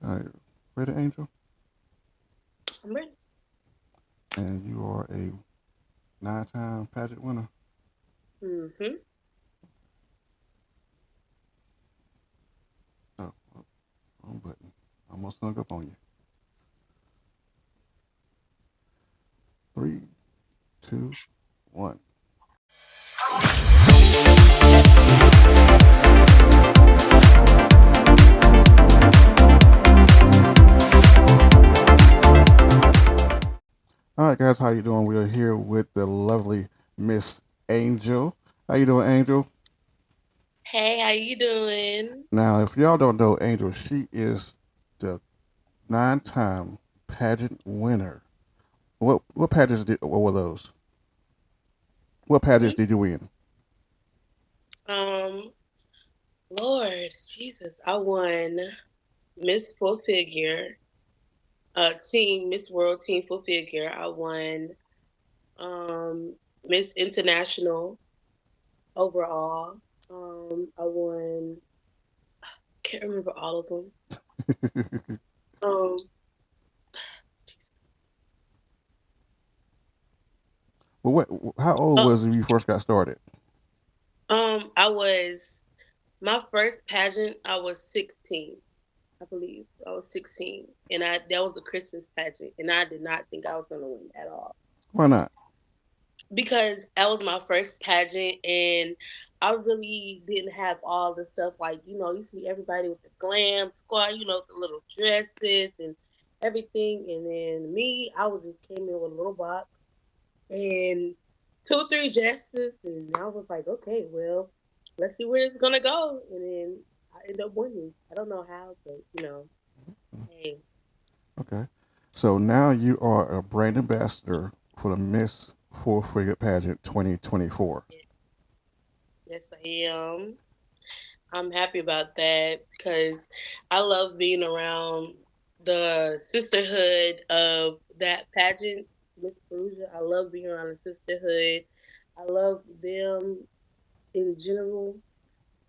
All right, ready, Angel? I'm ready. And you are a nine-time pageant winner. Mm-hmm. Oh, wrong button. Almost hung up on you. Three, two, one. All right, guys, how you doing? We are here with the lovely Miss Angel. How you doing, Angel? Hey, how you doing? Now, if y'all don't know Angel, she is the nine-time pageant winner. What pageants what were those? What pageants Me? did you win? Um, Lord Jesus, I won Miss Full Figure, Team Miss World Team Full Figure. I won Miss International overall. I won. Can't remember all of them. Um, Well, what? How old oh, was you when you first got started? I was my first pageant. I was 16. I believe I was 16, and I that was a Christmas pageant, and I did not think I was going to win at all Why not? because that was my first pageant, and I really didn't have all the stuff like you see everybody with the glam squad, the little dresses and everything, and then me, I was just came in with a little box and two or three dresses, and I was like, okay, well, let's see where it's gonna go, and then I ended up winning. I don't know how, but hey. Okay. So now you are a brand ambassador for the Miss Four Figure Pageant 2024. Yes, I am. I'm happy about that because I love being around the sisterhood of that pageant, Miss Perusia. I love being around the sisterhood. I love them in general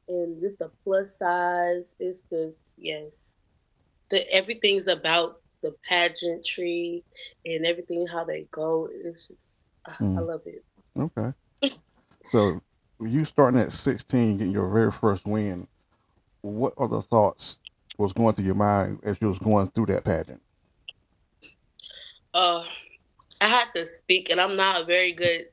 and just the plus size. It's just yes, the everything's about the pageantry and everything how they go. It's just I Mm, love it. okay. So you starting at 16, getting your very first win. What other thoughts was going through your mind as you was going through that pageant? Uh, I had to speak, and I'm not a very good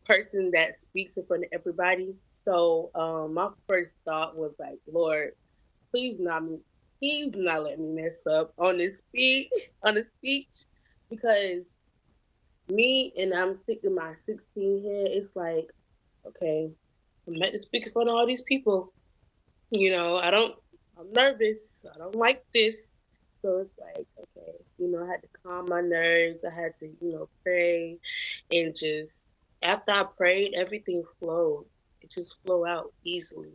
person that speaks in front of everybody. So my first thought was like, Lord, please not me, please do not let me mess up on this speech, on the speech, because me and I'm sick in my 16 head. It's like, okay, I'm at to speak in front of all these people. I don't. I'm nervous. I don't like this. So it's like, okay, I had to calm my nerves. I had to, pray and just after I prayed, everything flowed. It just flow out easily.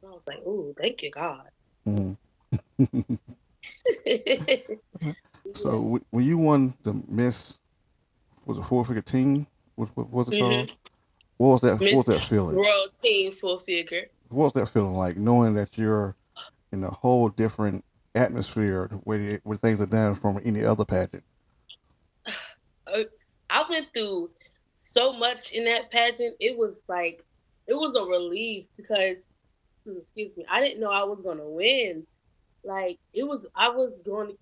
And I was like, "Ooh, thank you, God." Mm. So Yeah. when you won the Miss, was it Four Figure Team? What was it called? Mhm. What was that? What was Miss that feeling? Royal Team Full Figure. What was that feeling like, knowing that you're in a whole different atmosphere where things are done from any other pageant? I went through so much in that pageant. It was like it was a relief because excuse me, I didn't know I was gonna win. Like it was, I was going.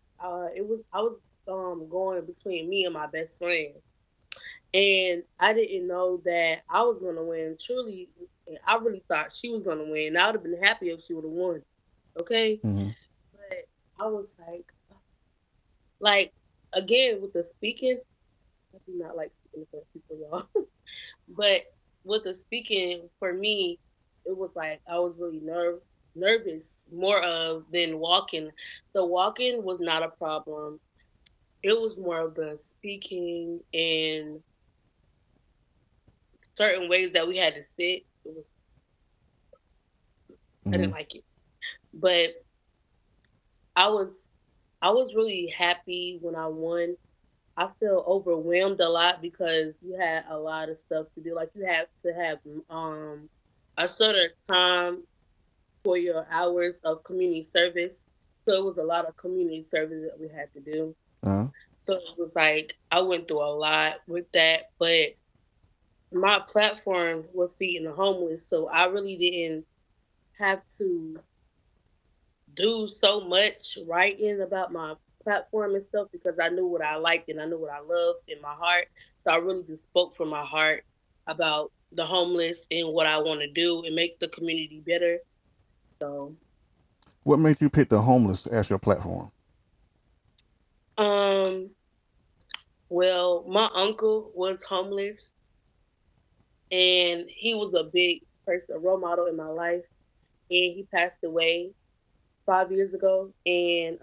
It was I was going between me and my best friend, and I didn't know that I was gonna win. Truly, and I really thought she was gonna win. I would have been happy if she would have won. Okay, Mm-hmm. but I was like again with the speaking. I do not like speaking in front of people, y'all. But with the speaking, for me, it was like I was really nervous more of than walking. The walking was not a problem. It was more of the speaking and certain ways that we had to sit. I Mm-hmm. didn't like it, but I was I was really happy when I won. I feel overwhelmed a lot because you had a lot of stuff to do. Like you have to have a certain time for your hours of community service. So it was a lot of community service that we had to do. Uh, So it was like I went through a lot with that, but my platform was feeding the homeless, so I really didn't have to do so much writing about my platform and stuff because I knew what I liked and I knew what I loved in my heart. So I really just spoke from my heart about the homeless and what I want to do and make the community better. So, what made you pick the homeless as your platform? um, well, my uncle was homeless and he was a big person, a role model in my life, and he passed away 5 years ago. And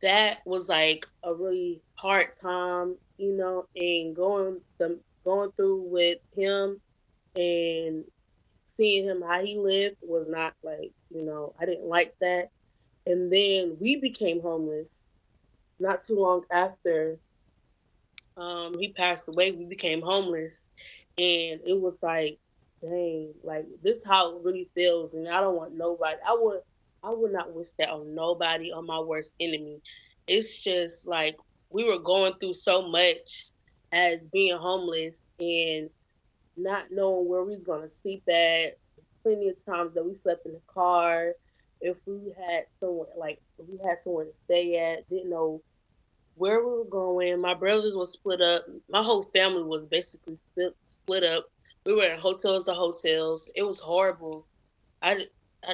that was like a really hard time, and going through with him and seeing him how he lived was not like, I didn't like that. And then we became homeless not too long after he passed away. We became homeless, and it was like, dang, like this how it really feels. And I don't want nobody. I would not wish that on nobody, on my worst enemy. It's just like we were going through so much as being homeless and not knowing where we was gonna sleep at. Plenty of times that we slept in the car. If we had somewhere, like if we had somewhere to stay at, didn't know where we were going. My brothers was split up. My whole family was basically split up. We were in hotels to hotels. It was horrible. I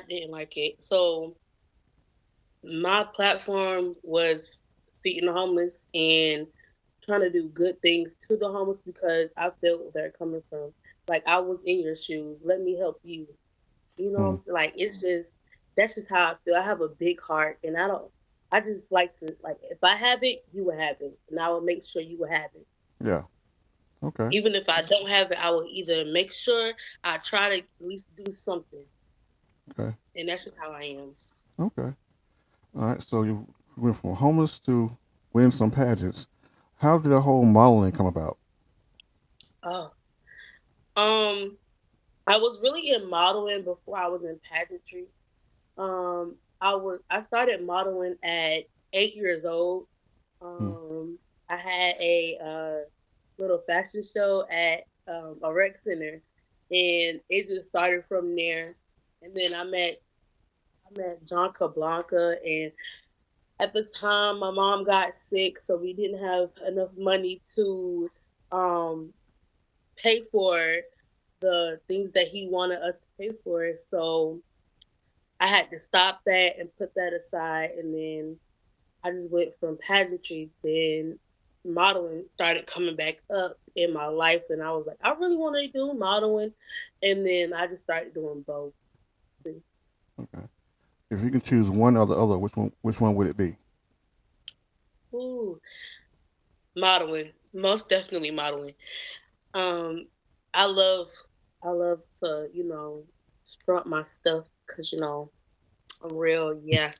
didn't like it. So my platform was feeding the homeless and trying to do good things to the homeless because I felt where they're coming from. Like I was in your shoes. Let me help you. Hmm. Like it's just that's just how I feel. I have a big heart, and I just like to like if I have it, you will have it, and I will make sure you will have it. Yeah. Okay. Even if I don't have it, I will either make sure I try to at least do something, Okay. and that's just how I am. Okay. All right. So you went from homeless to win some pageants. How did the whole modeling come about? Oh, um, I was really in modeling before I was in pageantry. I started modeling at 8 years old. Hmm. Um, I had a little fashion show at a rec center, and it just started from there. And then I met John Cablanca, and at the time my mom got sick, so we didn't have enough money to um, pay for the things that he wanted us to pay for. So I had to stop that and put that aside, and then I just went from pageantry, then modeling started coming back up in my life, and I was like, I really want to do modeling, and then I just started doing both. Okay. If you can choose one or the other, which one would it be? Ooh, modeling, most definitely modeling. Um, I love, I love to, strut my stuff because I'm real, yeah.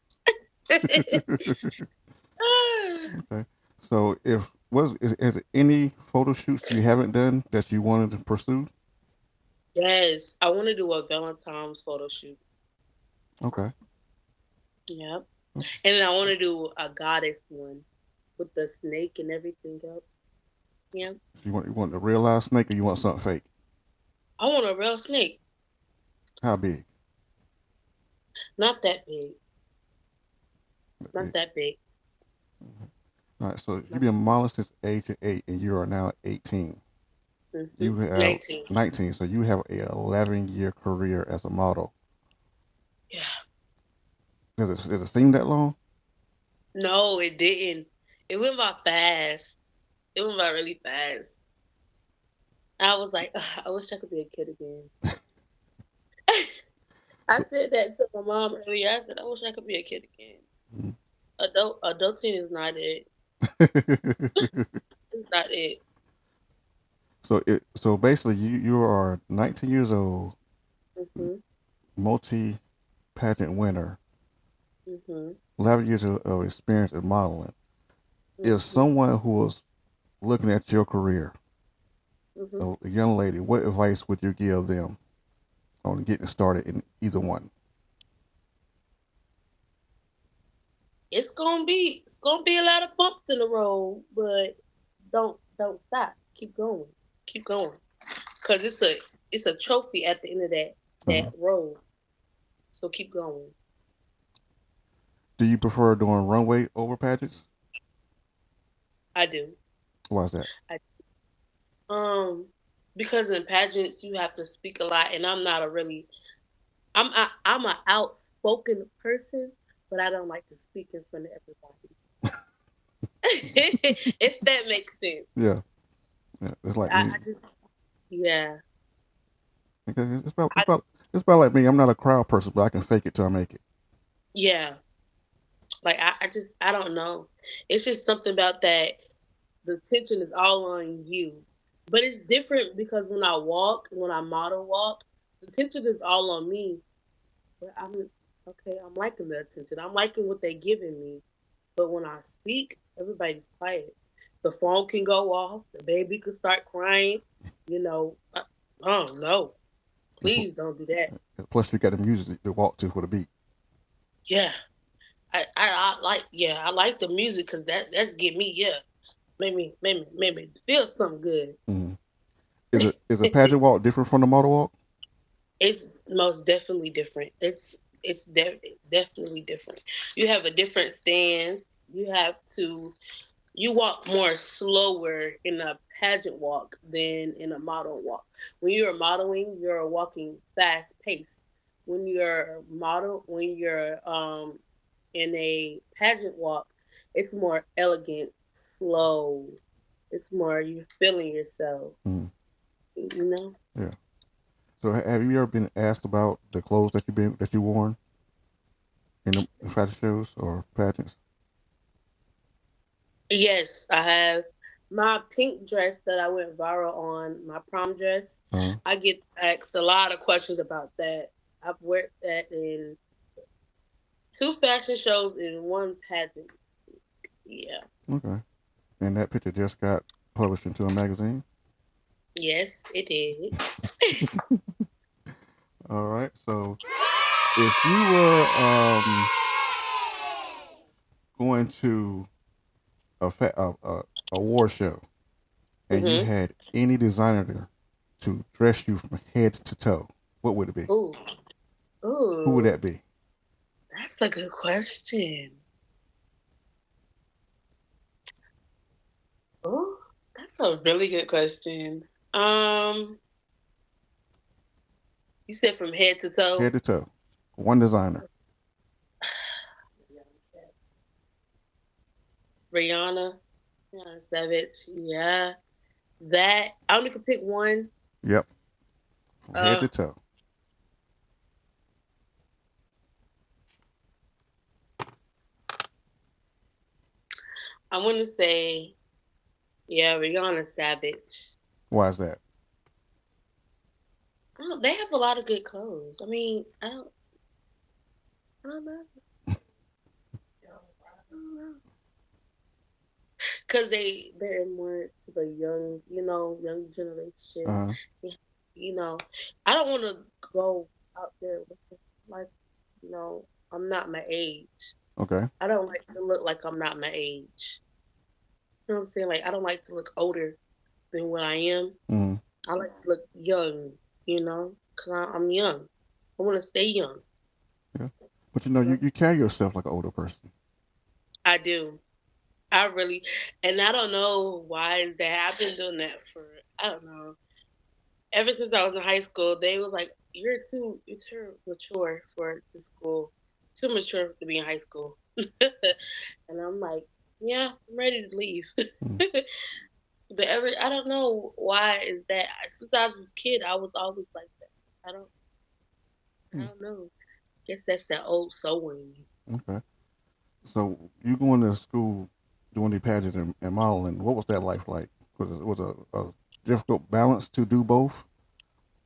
Okay. So if was is there any photo shoots you haven't done that you wanted to pursue? Yes, I want to do a Valentine's photo shoot. Okay. Yep. And then I want to do a goddess one with the snake and everything else. Yeah. So you want a real live snake or you want something fake? I want a real snake. How big? Not that big. That Not big. that big. All right. So you've Not been modeling since age of 8, and you are now 18. mm-hmm. You have 19. 19, so you have a 11-year career as a model. Yeah. Does it seem that long? No, it didn't. It went by fast. It went by really fast. I was like, "Ugh, I wish I could be a kid again." I So, said that to my mom earlier. I said, I wish I could be a kid again. Adulting is not it. It's not it. so basically, you are 19 years old, Mhm. multi pageant winner, Mhm. 11 years of experience in modeling. If Mhm. someone who was looking at your career, Mhm. a young lady, what advice would you give them on getting started in either one? it's gonna be a lot of bumps in the road, but don't stop. Keep going. Keep going. Cause it's a trophy at the end of that Uh-huh. road. So keep going. Do you prefer doing runway over pageants? I do. Why is that? I because in pageants you have to speak a lot, and I'm not a really I'm an outspoken person, but I don't like to speak in front of everybody. If that makes sense. Yeah, yeah. It's like I me. just yeah. Because I it's about like me. I'm not a crowd person, but I can fake it till I make it. yeah. Like I don't know. It's just something about that the attention is all on you. But it's different because when I model walk, the attention is all on me. But I'm okay, I'm liking the attention. I'm liking what they're giving me. But when I speak, everybody's quiet. The phone can go off, the baby could start crying, you know. Oh no, And pl- please don't do that. Plus, you got the music to walk to for the beat. Yeah. I like the music because that's get me, yeah. Made me feel something good. Mm-hmm. Is a pageant walk different from the model walk? It's most definitely different. It's definitely different. You have a different stance. You walk more slower in a pageant walk than in a model walk. When you're modeling, you're walking fast paced. When you're in a pageant walk, it's more elegant, slow. It's more you feeling yourself, Mm-hmm. you know? Yeah. So have you ever been asked about the clothes that you worn in the fashion shows or pageants? Yes, I have my pink dress that I went viral on, my prom dress. Uh, I get asked a lot of questions about that. I've worn that in two fashion shows and one pageant. Yeah. okay. And that picture just got published into a magazine. Yes, it did. All right. So if you were going to a award show and you Mhm. had any designer to dress you from head to toe, what would it be? Ooh. Who would Ooh. that be? That's a good question. Ooh, that's a really good question. Um, you said from head to Head toe. to toe, one designer. Rihanna, Rihanna Savage. Yeah, that I only could pick one. Yep, from head Uh, to toe. I want to say, yeah, Rihanna Savage. Why is that? They have a lot of good clothes. I mean, I don't know, because they're more to the young, young generation. Uh huh. Yeah, You know, I don't want to go out there with like, I'm not my age. Okay. I don't like to look like I'm not my age. You know what I'm saying? Like I don't like to look older than what I am. Mm-hmm. I like to look young, because I'm young. I want to stay young. Yeah. But you know, You know? you carry yourself like an older person. I do. I really, and I don't know why is that. I've been doing that for, I don't know, ever since I was in high school. They was like, you're too mature for the school, too mature to be in high school. And I'm like, yeah, I'm ready to leave. Mm-hmm. But I don't know why is that. Since I was a kid, I was always like that. I don't know. Guess that's that old soul in me. Okay. So you going to school doing the pageant and modeling? What was that life like? Was a difficult balance to do both?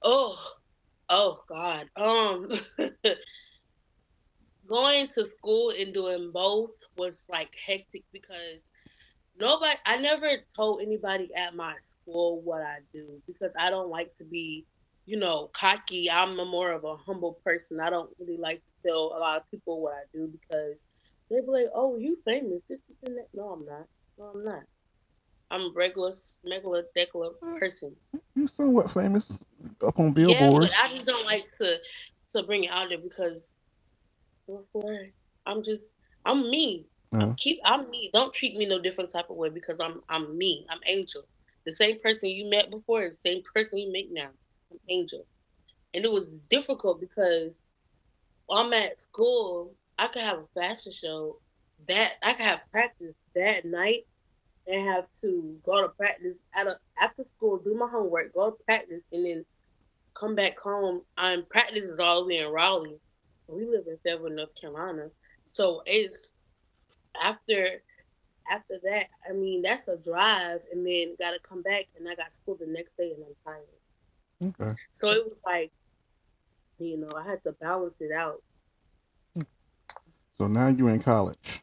Oh, oh God. Going to school and doing both was like hectic because I never told anybody at my school what I do because I don't like to be, cocky. I'm more of a humble person. I don't really like to tell a lot of people what I do because They be like, "Oh, you famous? This and that." No, I'm not. No, I'm not. I'm a regular, regular, degular Eh, person. you somewhat famous up on Yeah, but billboards. I just don't like to bring it out there because before I'm just I'm me. Uh, I'm me. Don't treat me no different type of way because I'm me. I'm Angel. The same person you met before is the same person you meet now. I'm Angel. And it was difficult because I'm at school. I could have a fashion show that I could have practice that night and have to go to practice after school, do my homework, go to practice, and then come back home. Practice is all the way in Raleigh. We live in Fayetteville, North Carolina, so it's after after that. I mean, that's a drive, and then got to come back, and I got school the next day, and I'm tired. okay. So it was like, I had to balance it out. So now you're in college.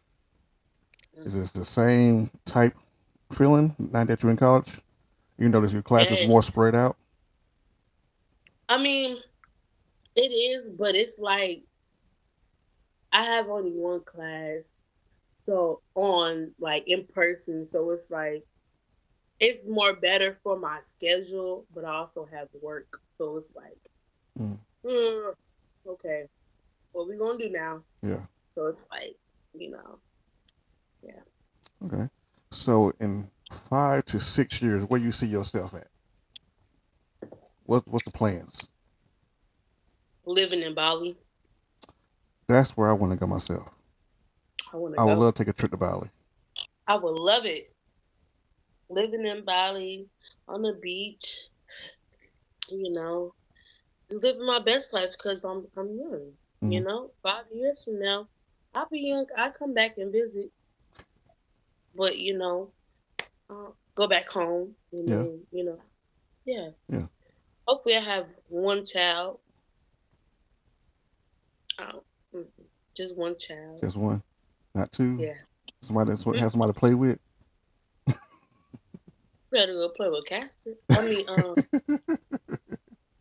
Is Mm. this the same type feeling now that you're in college? You notice your class is more Yes, spread out. I mean it is, but it's like I have only one class, so on like in person, so it's like it's more better for my schedule, but I also have work, so it's like, Mm, mm, okay, what we gonna do now? yeah. So it's like, you know, yeah, Okay. So in 5 to 6 years, where you see yourself at? What's the plans? living in Bali, That's where I want to go myself. I want to I would go. love to take a trip to Bali. I would love it. Living in Bali on the beach, you know, living my best life because I'm young. Mm, 5 years from now, I'll be young. I come back and visit, but go back home, and yeah. then yeah. Yeah. Hopefully, I have one child. Uh, mm, just one child. Just one, not two. Yeah. Somebody that's Mm, has somebody to play with. Better go play with Castor. I mean,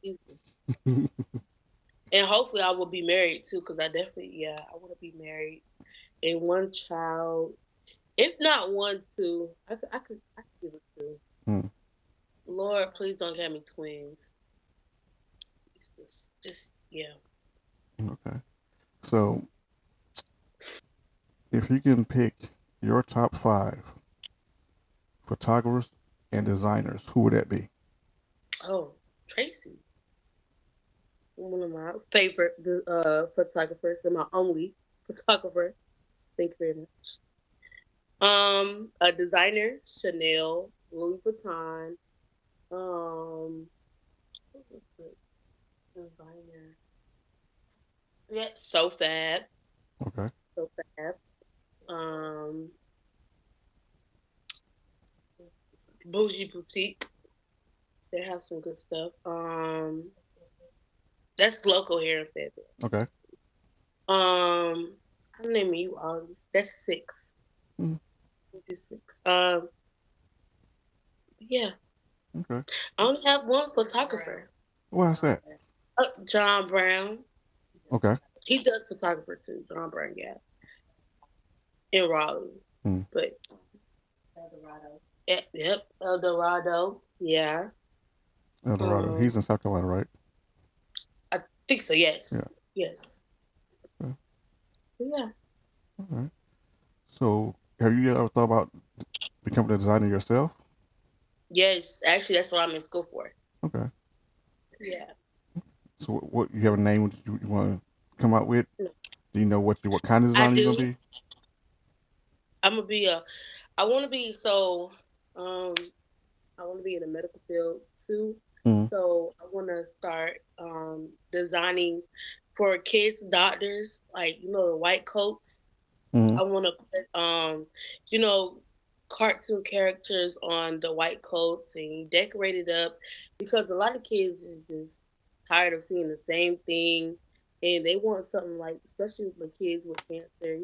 Jesus. And hopefully, I will be married too, because I definitely, yeah, I want to be married and one child. If not one, two, I could give it two. Mm, Lord, please don't have me twins. It's just yeah. okay. So if you can pick your top five photographers and designers, who would that be? Oh, Tracy, one of my favorite photographers and my only photographer. Thank you very much. A designer, Chanel, Louis Vuitton. Who was the designer? Yeah, So Fab, Okay. So Fab. Um, Bougie Boutique. They have some good stuff. That's local here in Fayetteville. Okay. I'm naming you all these. That's six. Mm, We'll do six. Yeah. okay. I only have one photographer. Why's that? John Brown. Okay. He does photographer too. John Brown, yeah, in Raleigh. Mm, But yep, El Dorado. Yeah. El Dorado. Um, He's in South Carolina, right? I think so. Yeah. Yes. Yes. Okay. But yeah. All right. So have you ever thought about becoming a designer yourself? Yes. Actually, that's what I'm in school for. Okay. Yeah. So what you have a name you want to come out with? No, Do you know what kind of I designer you're do. gonna be? I'm gonna be a. I want to be so. Um, I want to be in the medical field too. Mm, So I want to start designing for kids, doctors, like the white coats. mm, I want to put you know, cartoon characters on the white coats and decorate it up because a lot of kids is just tired of seeing the same thing. And they want something like, especially the kids with cancer,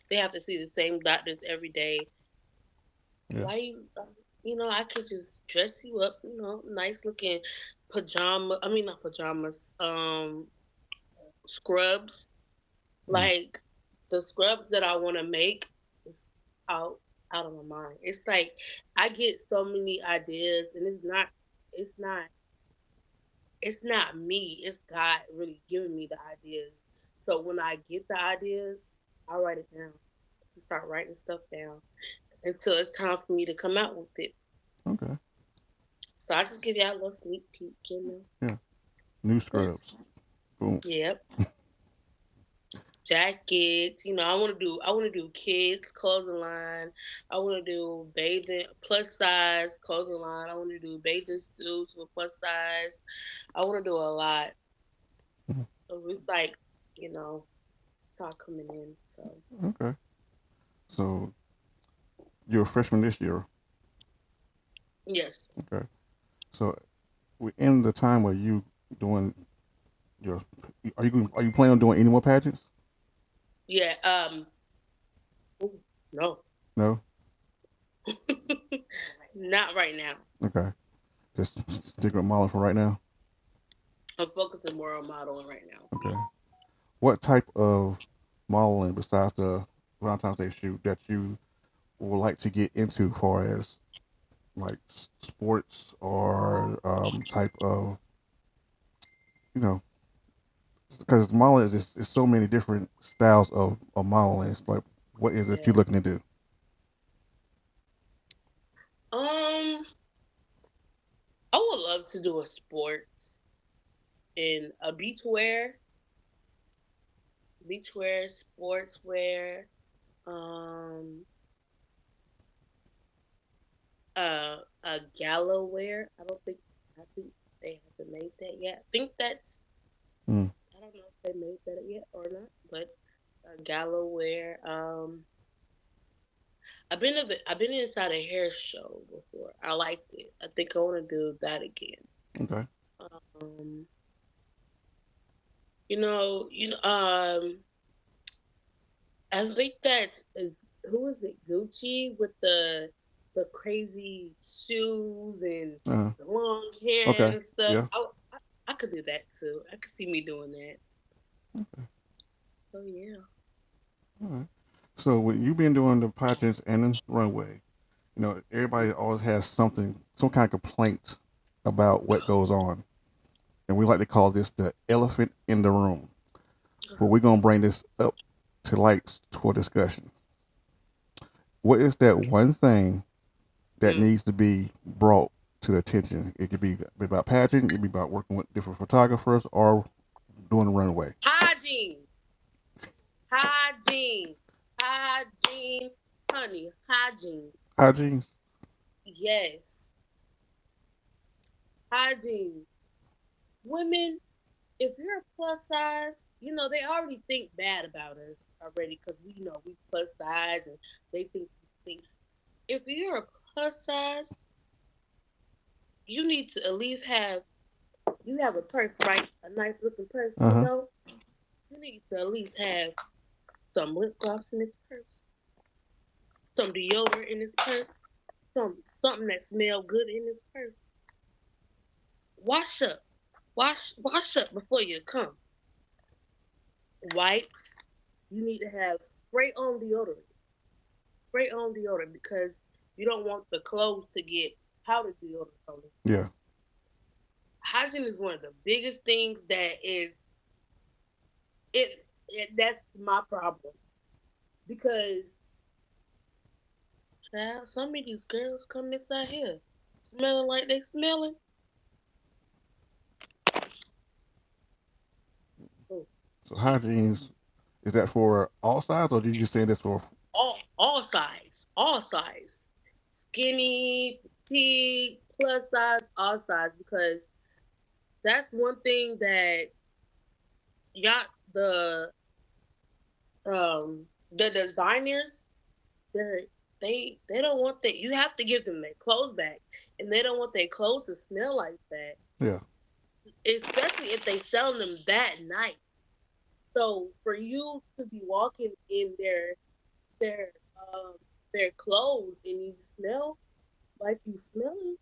they have to see the same doctors every day. yeah. Why I could just dress you up, nice looking I mean not pajamas, scrubs, Mm, like. the scrubs that I want to make is out out of my mind. It's like I get so many ideas, and it's not it's not me. It's God really giving me the ideas. So when I get the ideas, I write it down. To start writing stuff down until it's time for me to come out with it. Okay. So I just give y'all a little sneak peek, Yeah. New Yes. scrubs. Boom. Yep. Jackets. I want to do kids clothing line. I want to do bathing plus size clothing line. I want to do bathing suits with plus size. I want to do a lot. Mhm. So it's like, you know, it's all coming in. So Okay. So you're a freshman this year. yes, Okay. So we're in the time where you doing your. Are you planning on doing any more pageants? yeah. Ooh, no, No. not right now. Okay. Just stick with modeling for right now. I'm focusing more on modeling right now. Okay. What type of modeling besides the Valentine's Day shoot that you would like to get into, far as like sports or type of, you know, because modeling is so many different styles of modeling. It's like, what is it you Yeah. looking to do? Um, I would love to do a sports in a beachwear, sportswear, um, a gala wear. I think they haven't made that yet. I think that's, Mm, I don't know if they made that yet or not, but a gala wear. I've been inside a hair show before. I liked it. I think I want to do that again. okay. Um, I think that is who is it? Gucci with the crazy shoes and Uh, the long hair okay. and stuff. Yeah. I could do that too. I could see me doing that. So yeah. All right. So when you've been doing the pageants and the runway, everybody always has something, some kind of complaints about what goes on, and we like to call this the elephant in the room. But we're gonna bring this up to light for discussion. What is that one thing that Mm. needs to be brought to the attention? It could be about pageant, it could be about working with different photographers, or doing the runway. Hygiene, hygiene, hygiene, honey, hygiene. Hygiene. Yes, hygiene. Women, if you're plus size, they already think bad about us already because we plus size and they think we stink. If you're a plus size, you need to at least have a purse, right? A nice looking purse, Uh huh. You need to at least have some lip gloss in this purse, some deodorant in this purse, something that smell good in this purse. Wash up. Wash up before you come. Wipes. You need to have spray on deodorant. Spray on deodorant because you don't want the clothes to get powdered deodorant on them. Yeah. Hygiene is one of the biggest things that is that's my problem because child, some of these girls come inside here smelling like they smelling oh, So Jesus. hygiene is that for all sides, or did you just say this for? All size, skinny, petite, plus size, all size because that's one thing that y'all the designers they they don't want that. You have to give them their clothes back, and they don't want their clothes to smell like that, Yeah. especially if they sell them that night. So for you to be walking in their um their clothes and you smell like you smelling,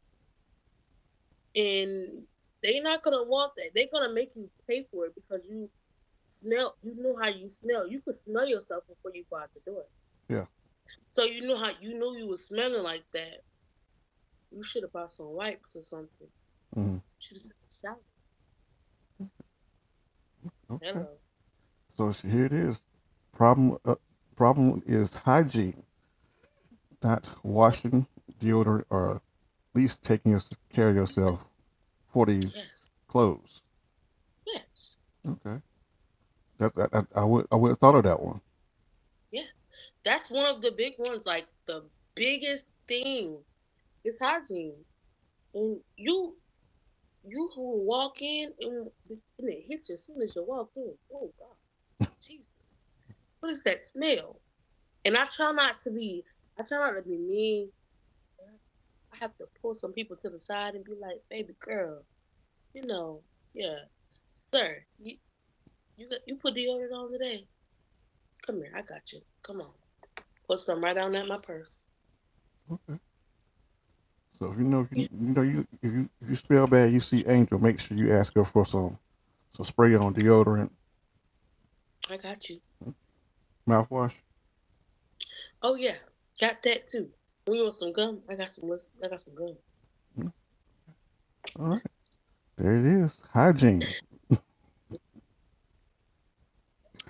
and they're not gonna want that. They're gonna make you pay for it because you you know how you smell. You could smell yourself before you go out the door. Yeah. So you know how you knew you was smelling like that. You should have bought some wipes or something. Hmm. Should have showered. Okay. Hello. So here it is. Problem. Problem is hygiene, not washing deodorant or at least taking care of yourself for these Yes. clothes. Yes. Okay. I would have thought of that one. Yeah. That's one of the big ones. Like the biggest thing is hygiene. And you who walk in and it hits you as soon as you walk in. Oh God. Jesus. What is that smell? And I try not to be mean. I have to pull some people to the side and be like, baby girl, you know, yeah, sir, you put deodorant on today? Come here, I got you. Come on. Put some right on at my purse. Okay. So if you know if you smell bad, you see Angel, make sure you ask her for some spray on deodorant, I got you. mouthwash. Oh yeah, got that too. We want some gum? I got some gum. Mm. All right. There it is. Hygiene.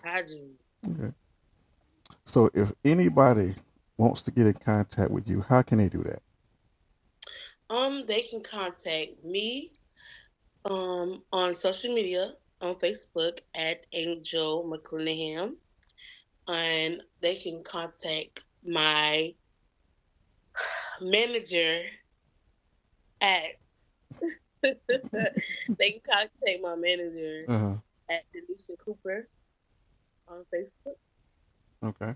Hygiene. Okay. So if anybody wants to get in contact with you, how can they do that? They can contact me on social media on Facebook at Angel McClenaham, and they can contact my manager at they can contact my manager Uh-huh. at Denisha Cooper on Facebook, Okay.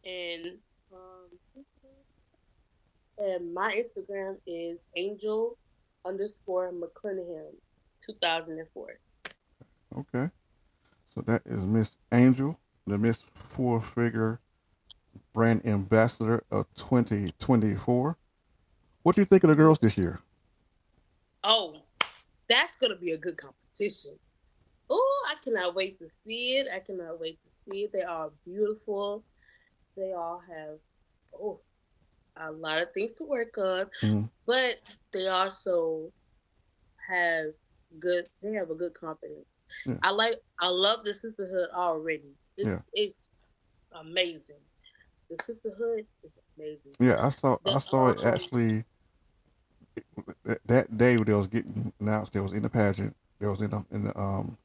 and um, and my Instagram is Angel underscore McClenaham 2004. Okay. So that is Miss Angel, the Miss Four Figure Brand Ambassador of 2024. What do you think of the Mhm. girls this year? Oh, that's gonna be a good competition. Oh, I cannot wait to see it. I cannot wait to see it. They are beautiful. They all have oh a lot of things to work on, Mm-hmm. but they also have they have a good confidence. Yeah. I love the sisterhood already. Yeah. It's amazing. The sisterhood is amazing. Yeah. I The saw it actually that day when they was getting announced. They was in the pageant. They was in the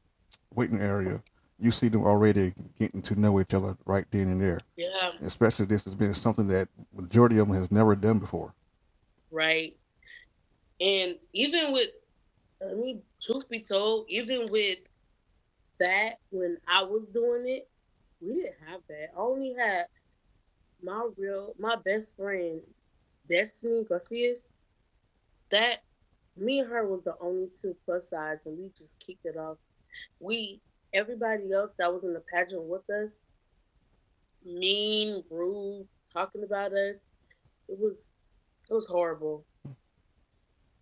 waiting area. You see them already getting to know each other right then and there. yeah, Especially this has been something that majority of them has never done before. right. And even with I mean, truth be told, even with that when I was doing it, we didn't have that. I only had my best friend, Destiny Garcias. That me and her was the only two plus size, and we just kicked it off. We Everybody else that was in the pageant with us, mean, rude, talking about us. It was it was horrible.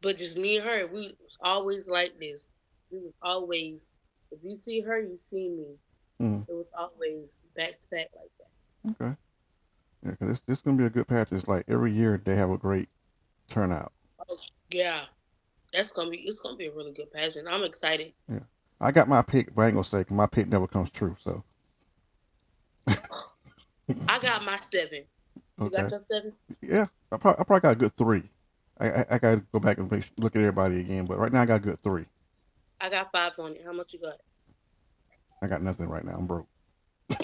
But just me and her, we was always like this. We was always if you see her, you see me. Mm. It was always back to back like that. Okay. Yeah, because this gonna be a good pageant. It's like every year they have a great turnout. Oh, yeah, it's gonna be a really good pageant. I'm excited. Yeah. I got my pick, but I ain't gonna say 'cause my pick never comes true. So I got my 7. You got okay. your 7? Yeah, I probably got a good three. I got to go back and look at everybody again, but right now I got a good three. I got 5 on it. How much you got? I got nothing right now. I'm broke. That's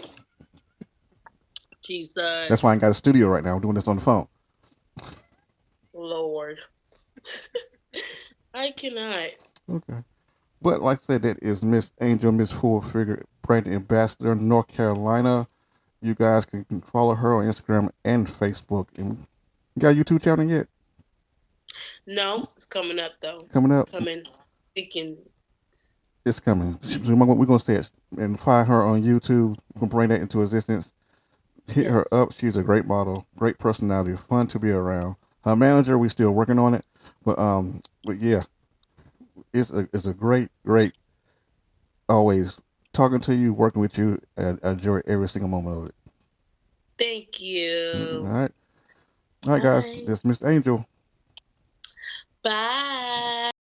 why I Jesus, ain't got a studio right now. I'm doing this on the phone. Lord, I cannot. Okay. But like I said, that is Miss Angel, Miss Full Figure Brand Ambassador, North Carolina. You guys can follow her on Instagram and Facebook. And you got a YouTube channel yet? No, it's coming up though. Coming up? Coming, speaking. It's coming. We're gonna say it and find her on YouTube. We're gonna bring that into existence. Hit her Yes. up. She's a great model, great personality, fun to be around. Her manager, we still working on it, but yeah, it's a great always talking to you, working with you, and I enjoy every single moment of it. Thank All you. right. All right, guys. Bye. This is Miss Angel. Bye.